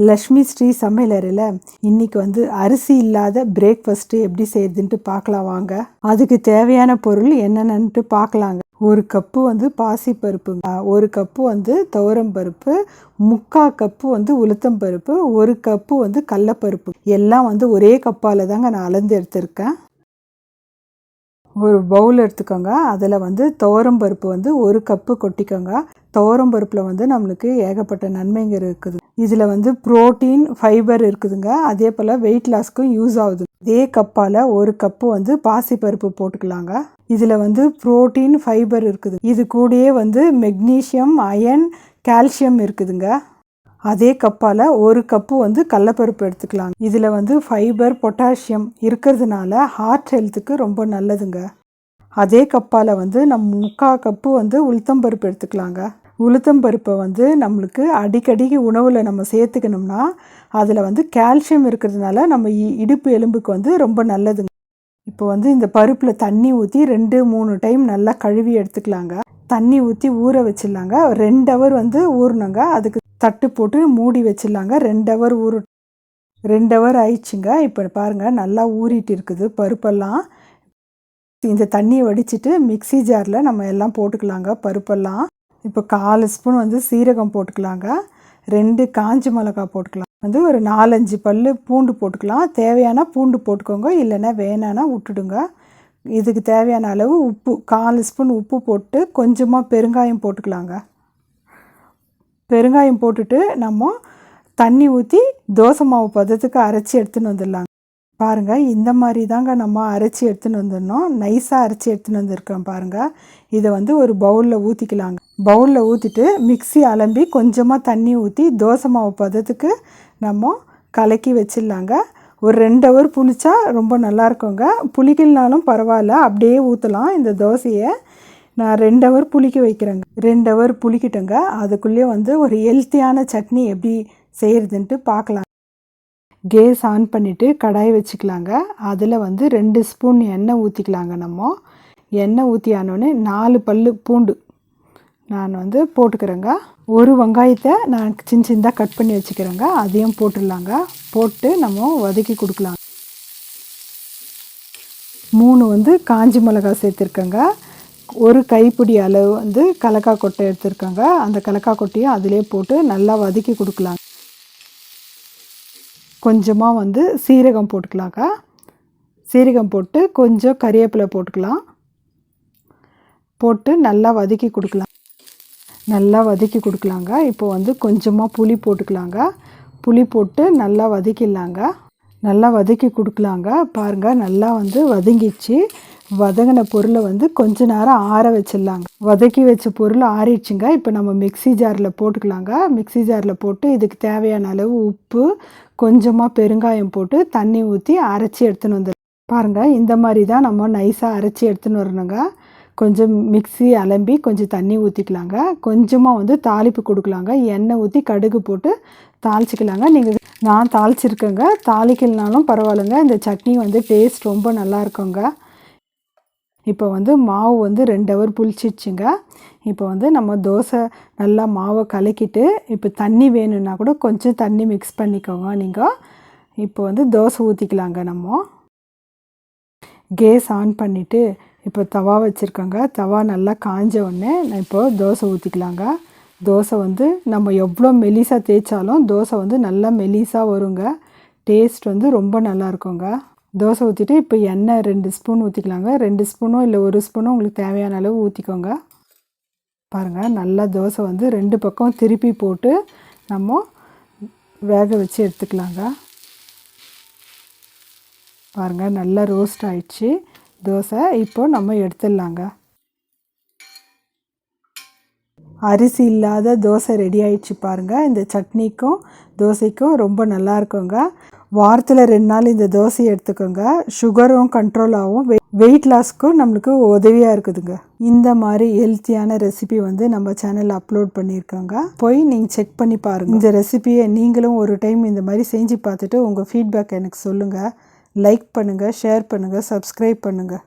லக்ஷ்மி ஸ்ரீ சமையலறையில் இன்னைக்கு வந்து அரிசி இல்லாத பிரேக்ஃபாஸ்ட்டு எப்படி செய்யுதுன்ட்டு பார்க்கலாம் வாங்க. அதுக்கு தேவையான பொருள் என்னென்னட்டு பார்க்கலாங்க. 1 கப்பு வந்து பாசிப்பருப்புங்க, 1 கப்பு வந்து துவரம்பருப்பு, 3/4 கப்பு வந்து உளுத்தம்பருப்பு, 1 கப்பு வந்து கடலப்பருப்பு. எல்லாம் வந்து ஒரே கப்பால் தாங்க நான் அளந்து எடுத்திருக்கேன். ஒரு பவுல் எடுத்துக்கோங்க. அதில் வந்து துவரம்பருப்பு வந்து 1 கப்பு கொட்டிக்கோங்க. துவரம்பருப்பில் வந்து நம்மளுக்கு ஏகப்பட்ட நன்மைங்க இருக்குது. இதில் வந்து புரோட்டீன், ஃபைபர் இருக்குதுங்க. அதே போல் வெயிட் லாஸ்க்கும் யூஸ் ஆகுது. இதே கப்பால் 1 கப்பு வந்து பாசிப்பருப்பு போட்டுக்கலாங்க. இதில் வந்து புரோட்டீன், ஃபைபர் இருக்குது. இது கூடயே வந்து மெக்னீஷியம், அயன், கால்சியம் இருக்குதுங்க. அதே கப்பால் 1 கப்பு வந்து கடலப்பருப்பு எடுத்துக்கலாங்க. இதில் வந்து ஃபைபர், பொட்டாசியம் இருக்கிறதுனால ஹார்ட் ஹெல்த்துக்கு ரொம்ப நல்லதுங்க. அதே கப்பால் வந்து நம்ம 3/4 கப்பு வந்து உளுத்தம்பருப்பு எடுத்துக்கலாங்க. உளுத்தம்பருப்பை வந்து நம்மளுக்கு அடிக்கடிக்கு உணவில் நம்ம சேர்த்துக்கணும்னா அதில் வந்து கால்சியம் இருக்கிறதுனால நம்ம இடுப்பு எலும்புக்கு வந்து ரொம்ப நல்லதுங்க. இப்போ வந்து இந்த பருப்பில் தண்ணி ஊற்றி 2-3 டைம் நல்லா கழுவி எடுத்துக்கலாங்க. தண்ணி ஊற்றி ஊற வச்சிடலாங்க. 2 ஹவர் வந்து ஊறணுங்க. அதுக்கு தட்டு போட்டு மூடி வச்சிடலாங்க. 2 ஹவர் 2 ஹவர் ஆயிடுச்சுங்க. இப்போ பாருங்கள் நல்லா ஊறிட்டு இருக்குது பருப்பெல்லாம். இந்த தண்ணியை வடிச்சிட்டு மிக்சி ஜாரில் நம்ம எல்லாம் போட்டுக்கலாங்க பருப்பெல்லாம். இப்போ 1/4 ஸ்பூன் வந்து சீரகம் போட்டுக்கலாங்க. 2 காஞ்ச மிளகா போட்டுக்கலாம். வந்து ஒரு 4-5 பல் பூண்டு போட்டுக்கலாம். தேவையான பூண்டு போட்டுக்கோங்க, இல்லைன்னா வேணான்னா விட்டுடுங்க. இதுக்கு தேவையான அளவு உப்பு, 1/4 ஸ்பூன் உப்பு போட்டு கொஞ்சமாக பெருங்காயம் போட்டுக்கலாங்க. பெருங்காயம் போட்டுட்டு நம்ம தண்ணி ஊற்றி தோசை மாவு பதத்துக்கு அரைச்சி எடுத்துன்னு வந்துடலாங்க. பாருங்கள், இந்த மாதிரி தாங்க நம்ம அரைச்சி எடுத்துன்னு வந்துடணும். நைஸாக அரைச்சி எடுத்துன்னு வந்திருக்கோம் பாருங்கள். இதை வந்து ஒரு பவுலில் ஊற்றிக்கலாங்க. பவுலில் ஊற்றிட்டு மிக்ஸி அலம்பி கொஞ்சமாக தண்ணி ஊற்றி தோசை மாவு பதத்துக்கு நம்ம கலக்கி வச்சிடலாங்க. ஒரு 2 ஹவர் புளிச்சா ரொம்ப நல்லாயிருக்குங்க. புளிக்கலனாலும் பரவாயில்ல, அப்படியே ஊற்றலாம். இந்த தோசையை நான் 2 ஹவர் புளிக்க வைக்கிறேங்க. 2 ஹவர் புளிக்கிட்டேங்க. அதுக்குள்ளேயே வந்து ஒரு ஹெல்த்தியான சட்னி எப்படி செய்கிறதுன்ட்டு பார்க்கலாம். கேஸ் ஆன் பண்ணிவிட்டு கடாய் வச்சுக்கலாங்க. அதில் வந்து 2 ஸ்பூன் எண்ணெய் ஊற்றிக்கலாங்க. நம்ம எண்ணெய் ஊற்றி ஆனோடனே 4 பல் பூண்டு நான் வந்து போட்டுக்கிறேங்க. 1 வெங்காயத்தை நான் சின்னதாக கட் பண்ணி வச்சுக்கிறேங்க. அதையும் போட்டுடலாங்க. போட்டு நம்ம வதக்கி கொடுக்கலாம். 3 வந்து காஞ்சி மிளகாய் சேர்த்துருக்கேங்க. 1 கைப்பிடி அளவு வந்து கலக்காய் கொட்டை எடுத்துருக்கேங்க. அந்த கலக்காய் கொட்டையும் அதிலே போட்டு நல்லா வதக்கி கொடுக்கலாம். கொஞ்சமாக வந்து சீரகம் போட்டுக்கலாங்க. சீரகம் போட்டு கொஞ்சம் கறிவேப்பிலை போட்டுக்கலாம். போட்டு நல்லா வதக்கி கொடுக்கலாம். நல்லா வதக்கி கொடுக்கலாங்க. இப்போ வந்து கொஞ்சமாக புளி போட்டுக்கலாங்க. புளி போட்டு நல்லா வதக்கிடலாங்க. நல்லா வதக்கி கொடுக்கலாங்க. பாருங்கள், நல்லா வந்து வதங்கிடுச்சு. வதங்கின பொருளை வந்து கொஞ்ச நேரம் ஆற வச்சிடலாங்க. வதக்கி வச்ச பொருள் ஆறிடுச்சுங்க. இப்போ நம்ம மிக்ஸி ஜாரில் போட்டுக்கலாங்க. மிக்ஸி ஜாரில் போட்டு இதுக்கு தேவையான அளவு உப்பு, கொஞ்சமாக பெருங்காயம் போட்டு தண்ணி ஊற்றி அரைச்சி எடுத்துன்னு வந்துடலாம். பாருங்கள், இந்த மாதிரி தான் நம்ம நைஸாக அரைச்சி எடுத்துன்னு வரணுங்க. கொஞ்சம் மிக்ஸி அலம்பி கொஞ்சம் தண்ணி ஊற்றிக்கலாங்க. கொஞ்சமாக வந்து தாளிப்பு கொடுக்கலாங்க. எண்ணெய் ஊற்றி கடுகு போட்டு தாளிச்சிக்கலாங்க. நான் தாளிச்சிருக்கேங்க. தாளிக்கலனாலும் பரவாயில்லைங்க. இந்த சட்னி வந்து டேஸ்ட் ரொம்ப நல்லா இருக்குங்க. இப்போ வந்து மாவு வந்து 2 ஹவர் புளிச்சிடுச்சுங்க. இப்போ வந்து நம்ம தோசை நல்லா மாவை கலக்கிட்டு, இப்போ தண்ணி வேணும்னா கூட கொஞ்சம் தண்ணி மிக்ஸ் பண்ணிக்கோங்க நீங்கள். இப்போ வந்து தோசை ஊற்றிக்கலாங்க. நம்ம கேஸ் ஆன் பண்ணிவிட்டு இப்போ தவா வச்சுருக்கோங்க. தவா நல்லா காஞ்ச உடனே நான் இப்போ தோசை ஊற்றிக்கலாங்க. தோசை வந்து நம்ம எவ்வளோ மெலிசாக தேய்ச்சாலும் தோசை வந்து நல்லா மெலிசாக வருங்க. டேஸ்ட் வந்து ரொம்ப நல்லா இருக்குங்க. தோசை ஊற்றிட்டு இப்போ எண்ணெய் 2 ஸ்பூன் ஊற்றிக்கலாங்க. 2 ஸ்பூனோ இல்லை 1 ஸ்பூனோ உங்களுக்கு தேவையான அளவு ஊற்றிக்கோங்க. பாருங்கள், நல்லா தோசை வந்து 2 பக்கம் திருப்பி போட்டு நம்ம வேக வச்சு எடுத்துக்கலாங்க. பாருங்கள், நல்லா ரோஸ்ட் ஆயிடுச்சு தோசை. இப்போ நம்ம எடுத்துடலாங்க. அரிசி இல்லாத தோசை ரெடி ஆயிடுச்சு பாருங்கள். இந்த சட்னிக்கும் தோசைக்கும் ரொம்ப நல்லா இருக்குங்க. வாரத்தில் 2 நாள் இந்த தோசையை எடுத்துக்கோங்க. சுகரும் கண்ட்ரோல் ஆகும். வெயிட் லாஸ்க்கும் நம்மளுக்கு உதவியாக இருக்குதுங்க. இந்த மாதிரி ஹெல்த்தியான ரெசிபி வந்து நம்ம சேனலில் அப்லோட் பண்ணியிருக்கோங்க. போய் நீங்கள் செக் பண்ணி பாருங்கள். இந்த ரெசிபியை நீங்களும் ஒரு டைம் இந்த மாதிரி செஞ்சு பார்த்துட்டு உங்கள் ஃபீட்பேக் எனக்கு சொல்லுங்கள். லைக் பண்ணுங்கள், ஷேர் பண்ணுங்கள், சப்ஸ்கிரைப் பண்ணுங்கள்.